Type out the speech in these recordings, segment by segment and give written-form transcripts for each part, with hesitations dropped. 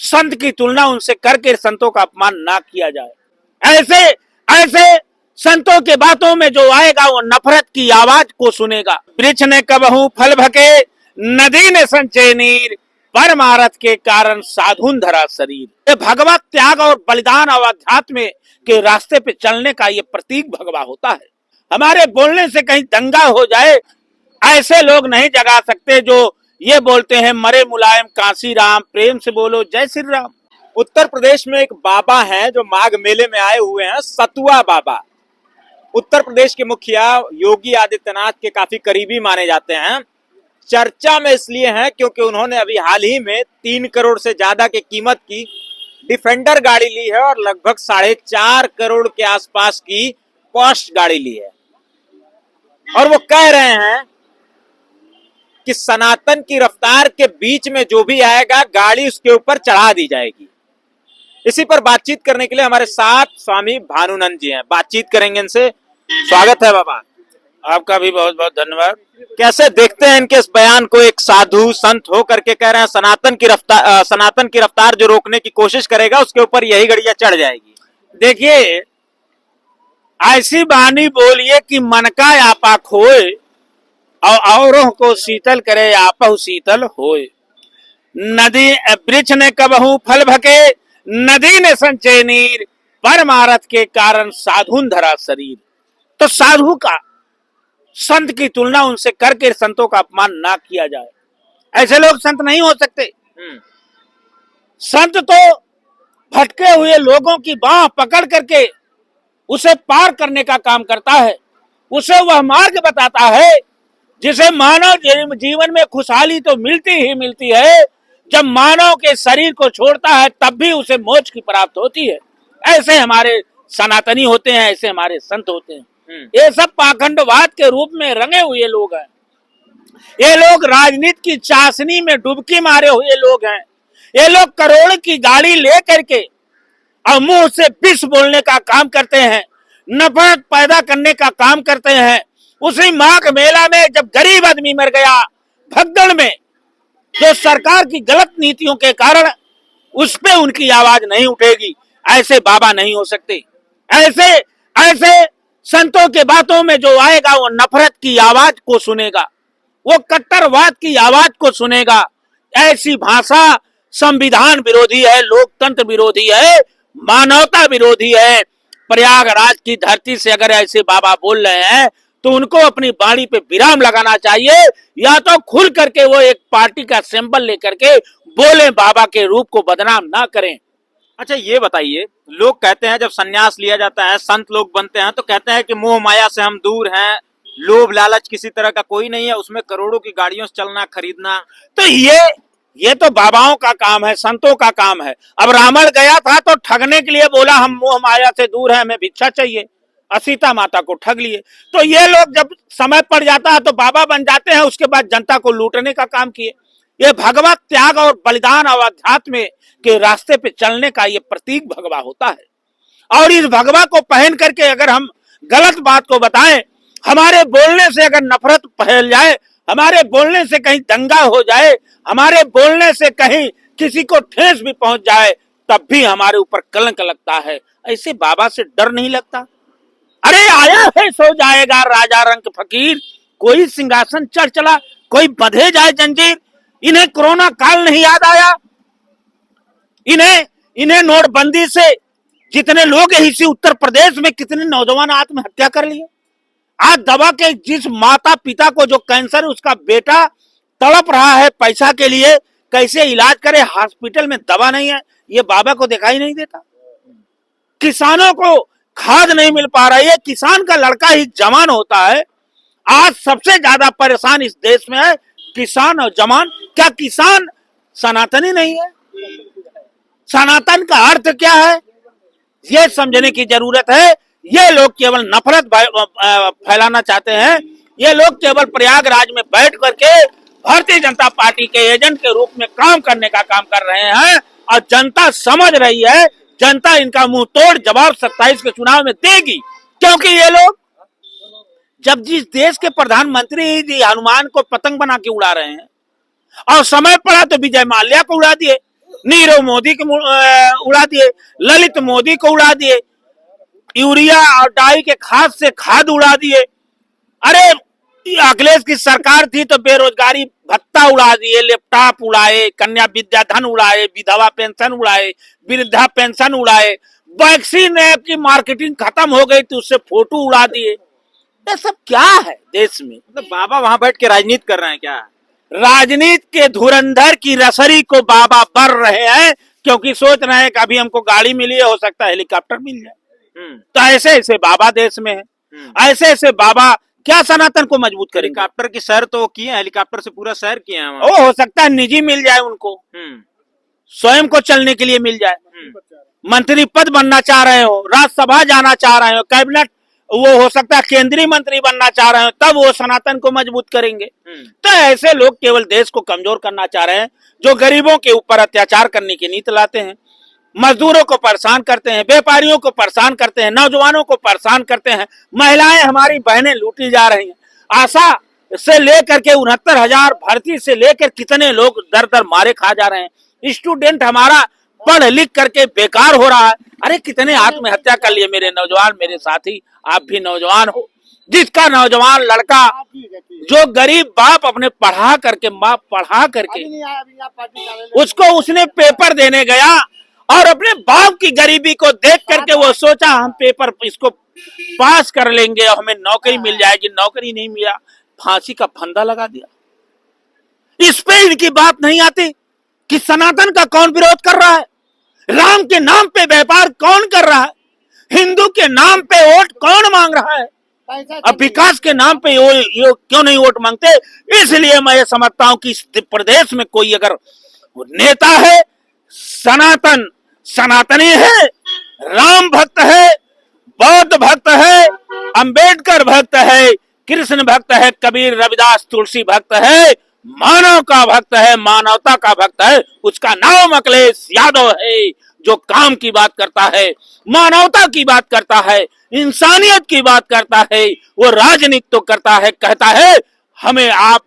संत की तुलना उनसे करके संतों का अपमान ना किया जाए। ऐसे ऐसे संतों के बातों में जो आएगा वो नफरत की आवाज को सुनेगा। वृक्ष ने कबहू फल भके, नदी ने संचय नीर, परमारथ के कारण साधुन धरा शरीर। ये भगवत त्याग और बलिदान और अध्यात्म के रास्ते पे चलने का ये प्रतीक भगवा होता है। हमारे बोलने से कहीं दंगा हो जाए, ऐसे लोग नहीं जगा सकते जो ये बोलते हैं मरे मुलायम कांसी राम, प्रेम से बोलो जय श्री राम। उत्तर प्रदेश में एक बाबा हैं जो माघ मेले में आए हुए हैं, सतुआ बाबा। उत्तर प्रदेश के मुखिया योगी आदित्यनाथ के काफी करीबी माने जाते हैं। चर्चा में इसलिए हैं क्योंकि उन्होंने अभी हाल ही में 3 करोड़ से ज्यादा की कीमत की डिफेंडर गाड़ी ली है और लगभग 4.5 करोड़ के आसपास की पॉश गाड़ी ली है। और वो कह रहे हैं कि सनातन की रफ्तार के बीच में जो भी आएगा गाड़ी उसके ऊपर चढ़ा दी जाएगी। इसी पर बातचीत करने के लिए हमारे साथ स्वामी भानुनंद जी हैं, बातचीत करेंगे इनसे। स्वागत है बाबा। आपका भी बहुत बहुत धन्यवाद। कैसे देखते हैं इनके इस बयान को? एक साधु संत हो करके कह रहे हैं सनातन की रफ्तार जो रोकने की कोशिश करेगा उसके ऊपर यही गड़िया चढ़ जाएगी। देखिए, ऐसी वाणी बोलिए कि मन का आपा खोए और औरों को शीतल करे आपहु शीतल होए। नदी वृक्ष ने कबहू फल भके, नदी ने संचय नीर, परमारथ के कारण साधुन धरा शरीर। तो साधु का संत की तुलना उनसे करके संतों का अपमान ना किया जाए। ऐसे लोग संत नहीं हो सकते। संत तो भटके हुए लोगों की बाह पकड़ करके उसे पार करने का काम करता है, उसे वह मार्ग बताता है जिसे मानव जीवन में खुशहाली तो मिलती ही मिलती है। जब मानव के शरीर को छोड़ता है तब भी उसे मोक्ष की प्राप्त होती है। ऐसे हमारे सनातनी होते हैं, ऐसे हमारे संत होते हैं। ये सब पाखंडवाद के रूप में रंगे हुए लोग हैं। ये लोग राजनीति की चाशनी में डुबकी मारे हुए लोग हैं। ये लोग करोड़ की गाड़ी ले करके और मुंह से विष बोलने का काम करते हैं, नफरत पैदा करने का काम करते हैं। उसी माघ मेला में जब गरीब आदमी मर गया भगदड़ में, जो सरकार की गलत नीतियों के कारण उस पे उनकी आवाज नहीं उठेगी। ऐसे बाबा नहीं हो सकते। ऐसे ऐसे संतों के बातों में जो आएगा वो नफरत की आवाज को सुनेगा, वो कट्टरवाद की आवाज को सुनेगा। ऐसी भाषा संविधान विरोधी है, लोकतंत्र विरोधी है, मानवता विरोधी है। प्रयागराज की धरती से अगर ऐसे बाबा बोल रहे हैं तो उनको अपनी वाणी पे विराम लगाना चाहिए, या तो खुल करके वो एक पार्टी का सिंबल लेकर के बोले, बाबा के रूप को बदनाम ना करें। अच्छा ये बताइए, लोग कहते हैं जब संन्यास लिया जाता है, संत लोग बनते हैं तो कहते हैं कि मोह माया से हम दूर हैं, लोभ लालच किसी तरह का कोई नहीं है, उसमें करोड़ों की गाड़ियों से चलना खरीदना। तो ये तो बाबाओं का काम है, संतों का काम है। अब रावण गया था तो ठगने के लिए बोला हम मोह माया से दूर हैं, हमें भिक्षा चाहिए, और सीता माता को ठग लिए। तो ये लोग जब समय पड़ जाता है तो बाबा बन जाते हैं, उसके बाद जनता को लूटने का काम किए। ये भगवत त्याग और बलिदान और अध्यात्म के रास्ते पे चलने का ये प्रतीक भगवा होता है। और इस भगवा को पहन करके अगर हम गलत बात को बताएं, हमारे बोलने से अगर नफरत फैल जाए, हमारे बोलने से कहीं दंगा हो जाए, हमारे बोलने से कहीं किसी को ठेस भी पहुंच जाए, तब भी हमारे ऊपर कलंक लगता है। ऐसे बाबा से डर नहीं लगता? अरे आया है सो जाएगा राजा रंग फकीर, कोई सिंहासन चढ़ चला, कोई बंधे जाए जंजीर। इन्हें कोरोना काल नहीं याद आया? इन्हें नोटबंदी से जितने लोग इसी उत्तर प्रदेश में कितने नौजवान आत्महत्या कर लिए। आज दवा के जिस माता पिता को जो कैंसर उसका बेटा तड़प रहा है पैसा के लिए, कैसे इलाज करे, हॉस्पिटल में दवा नहीं है, ये बाबा को दिखाई नहीं देता। किसानों को खाद नहीं मिल पा रही है, किसान का लड़का ही जवान होता है। आज सबसे ज्यादा परेशान इस देश में है किसान और जवान। क्या किसान सनातनी नहीं है? सनातन का अर्थ क्या है, ये समझने की जरूरत है। ये लोग केवल नफरत फैलाना चाहते हैं। ये लोग केवल प्रयागराज में बैठ करके भारतीय जनता पार्टी के एजेंट के रूप में काम करने का काम कर रहे हैं, और जनता समझ रही है। जनता इनका मुंह तोड़ जवाब 27 के चुनाव में देगी, क्योंकि ये लोग जब जिस देश के प्रधानमंत्री जी हनुमान को पतंग बना के उड़ा रहे हैं, और समय पड़ा तो विजय माल्या को उड़ा दिए। नीरव मोदी को उड़ा दिए, ललित मोदी को उड़ा दिए, यूरिया और डाई के खाद से खाद उड़ा दिए। अरे अखिलेश की सरकार थी तो बेरोजगारी भत्ता उड़ा दिए, लैपटॉप उड़ाए, कन्या विद्याधन उड़ाए, विधवा पेंशन उड़ाए, वृद्धा पेंशन उड़ाए, वैक्सीन ऐप की मार्केटिंग खत्म हो गई तो उससे फोटो उड़ा दिए। ये सब क्या है देश में? मतलब बाबा वहां बैठ के राजनीति कर रहे हैं क्या? राजनीति के धुरंधर की रसरी को बाबा बर रहे हैं, क्योंकि सोच रहे हैं कि अभी हमको गाड़ी मिली है, हो सकता है हेलीकॉप्टर मिल जाए। तो ऐसे ऐसे बाबा देश में है, ऐसे ऐसे बाबा क्या सनातन को मजबूत करेंगे? हेलीकॉप्टर की सैर तो किए हैं, हेलीकॉप्टर से पूरा सैर किए हैं वो हो सकता है निजी मिल जाए उनको, स्वयं को चलने के लिए मिल जाए, मंत्री पद बनना चाह रहे हो, राज्यसभा जाना चाह रहे हो, कैबिनेट, वो हो सकता है केंद्रीय मंत्री बनना चाह रहे हो, तब वो सनातन को मजबूत करेंगे। तो ऐसे लोग केवल देश को कमजोर करना चाह रहे हैं, जो गरीबों के ऊपर अत्याचार करने की नीति लाते हैं, मजदूरों को परेशान करते हैं, व्यापारियों को परेशान करते हैं, नौजवानों को परेशान करते हैं। महिलाएं हमारी बहनें लूटी जा रही हैं। आशा से लेकर के 69,000 भर्ती से लेकर कितने लोग दर दर मारे खा जा रहे हैं। स्टूडेंट हमारा पढ़ लिख करके बेकार हो रहा है। अरे कितने आत्महत्या कर लिए मेरे नौजवान, मेरे साथी, आप भी नौजवान हो। जिसका नौजवान लड़का जो गरीब बाप अपने पढ़ा करके, माँ पढ़ा करके उसको, उसने पेपर देने गया और अपने बाप की गरीबी को देख करके वो सोचा हम पेपर इसको पास कर लेंगे और हमें नौकरी मिल जाएगी, नौकरी नहीं मिला, फांसी का फंदा लगा दिया। इस पे इनकी बात नहीं आती कि सनातन का कौन विरोध कर रहा है, राम के नाम पे व्यापार कौन कर रहा है, हिंदू के नाम पे वोट कौन मांग रहा है, अब विकास के नाम पे ये क्यों नहीं वोट मांगते। इसलिए मैं ये समझता हूं कि इस प्रदेश में कोई अगर नेता है, सनातन सनातनी है, राम भक्त है, बौद्ध भक्त है, अंबेडकर भक्त है, कृष्ण भक्त है, कबीर, रविदास, तुलसी भक्त है, मानव का भक्त है, मानवता का भक्त है, उसका नाम अखिलेश यादव है। जो काम की बात करता है, मानवता की बात करता है, इंसानियत की बात करता है, वो राजनीति तो करता है, कहता है हमें आप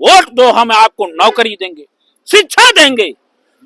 वोट दो, हम आपको नौकरी देंगे, शिक्षा देंगे,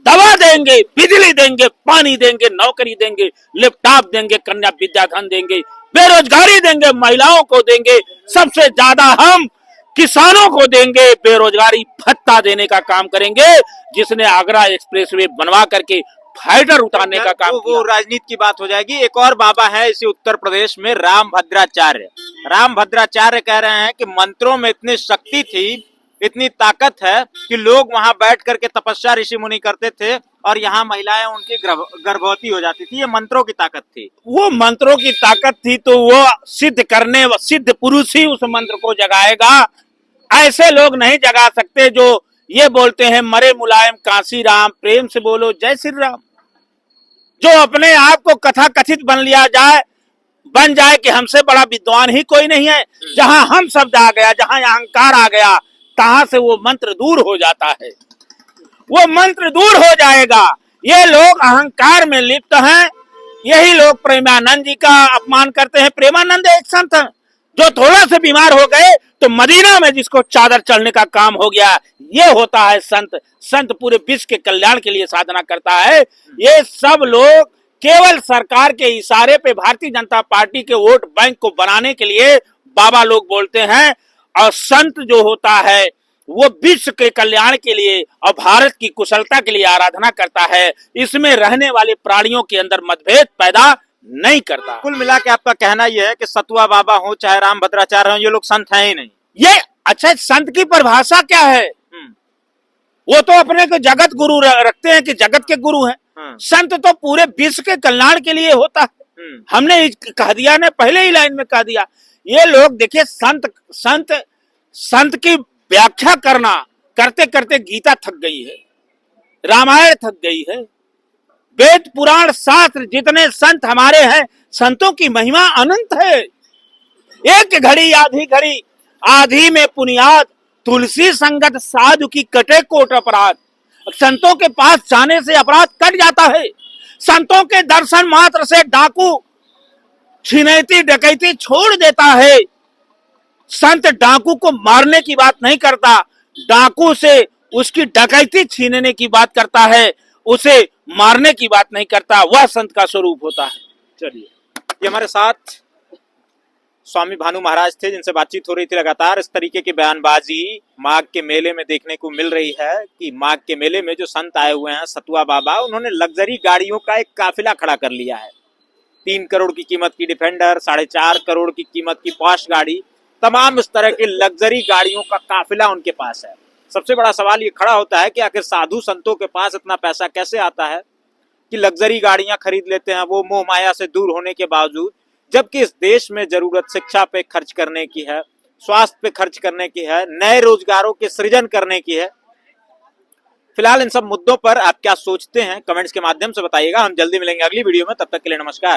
दवा देंगे, बिजली देंगे, पानी देंगे, नौकरी देंगे, लैपटॉप देंगे, कन्या विद्याधन देंगे, बेरोजगारी देंगे, महिलाओं को देंगे, सबसे ज्यादा हम किसानों को देंगे, बेरोजगारी भत्ता देने का काम करेंगे। जिसने आगरा एक्सप्रेसवे बनवा करके फाइटर उतारने का काम वो राजनीति की बात हो जाएगी। एक और बाबा है इसी उत्तर प्रदेश में, राम भद्राचार्य। राम भद्राचार्य कह रहे हैं कि मंत्रों में इतनी शक्ति थी, इतनी ताकत है कि लोग वहां बैठ करके तपस्या ऋषि मुनि करते थे और यहाँ महिलाएं उनकी गर्भवती हो जाती थी। ये मंत्रों की ताकत थी। वो मंत्रों की ताकत थी तो वो सिद्ध पुरुष ही उस मंत्र को जगाएगा। ऐसे लोग नहीं जगा सकते जो ये बोलते हैं मरे मुलायम काशी राम, प्रेम से बोलो जय श्री राम। जो अपने आप को कथा कथित बन जाए कि हमसे बड़ा विद्वान ही कोई नहीं है। जहां हम शब्द आ गया, जहां अहंकार आ गया, तहां से वो मंत्र दूर हो जाता है, वो मंत्र दूर हो जाएगा। ये लोग अहंकार में लिप्त हैं। यही लोग प्रेमानंद जी का अपमान करते हैं। प्रेमानंद एक संत हैं जो थोड़ा से बीमार हो गए तो मदीना में जिसको चादर चढ़ने का काम हो गया। ये होता है संत। संत पूरे विश्व के कल्याण के लिए साधना करता है। ये सब लोग केवल सरकार के इशारे पे भारतीय जनता पार्टी के वोट बैंक को बनाने के लिए बाबा लोग बोलते हैं। और संत जो होता है वो विश्व के कल्याण के लिए और भारत की कुशलता के लिए आराधना करता है। इसमें रहने वाले प्राणियों के अंदर मतभेद पैदा नहीं करता। कुल मिला के आपका कहना यह है कि सतुआ बाबा हो चाहे राम भद्राचार्य हो, ये लोग संत हैं ही नहीं। ये अच्छा, संत की परिभाषा क्या है? वो तो अपने को जगत गुरु रखते हैं कि जगत के गुरु हैं। संत तो पूरे विश्व के कल्याण के लिए होता है। हमने कह दिया ने, पहले ही लाइन में कह दिया। ये लोग देखिए, संत की व्याख्या करते करते गीता थक गई है, रामायण थक गई है, वेद पुराण शास्त्र जितने संत हमारे हैं, संतों की महिमा अनंत है। एक घड़ी आधी में पुनियाद, तुलसी संगत साधु की कटे कोट अपराध। संतों के पास जाने से अपराध कट जाता है। संतों के दर्शन मात्र से डाकू छिनैती डकैती छोड़ देता है। संत डाकू को मारने की बात नहीं करता, डाकू से उसकी डकैती छीनने की बात करता है। उसे मारने की बात नहीं करता, वह संत का स्वरूप होता है। चलिए, ये हमारे साथ स्वामी भानु महाराज थे, जिनसे बातचीत हो रही थी। लगातार इस तरीके की बयानबाजी माघ के मेले में देखने को मिल रही है कि माघ के मेले में जो संत आए हुए हैं सतुआ बाबा, उन्होंने लग्जरी गाड़ियों का एक काफिला खड़ा कर लिया है। 3 करोड़ की कीमत की डिफेंडर, 4.5 करोड़ की कीमत की पॉश गाड़ी, तमाम इस तरह की लग्जरी गाड़ियों का काफिला उनके पास है। सबसे बड़ा सवाल ये खड़ा होता है कि आखिर साधु संतों के पास इतना पैसा कैसे आता है कि लग्जरी गाड़ियां खरीद लेते हैं, वो मोह माया से दूर होने के बावजूद, जबकि इस देश में जरूरत शिक्षा पे खर्च करने की है, स्वास्थ्य पे खर्च करने की है, नए रोजगारों के सृजन करने की है। फिलहाल इन सब मुद्दों पर आप क्या सोचते हैं, कमेंट्स के माध्यम से बताइएगा। हम जल्दी मिलेंगे अगली वीडियो में, तब तक के लिए नमस्कार।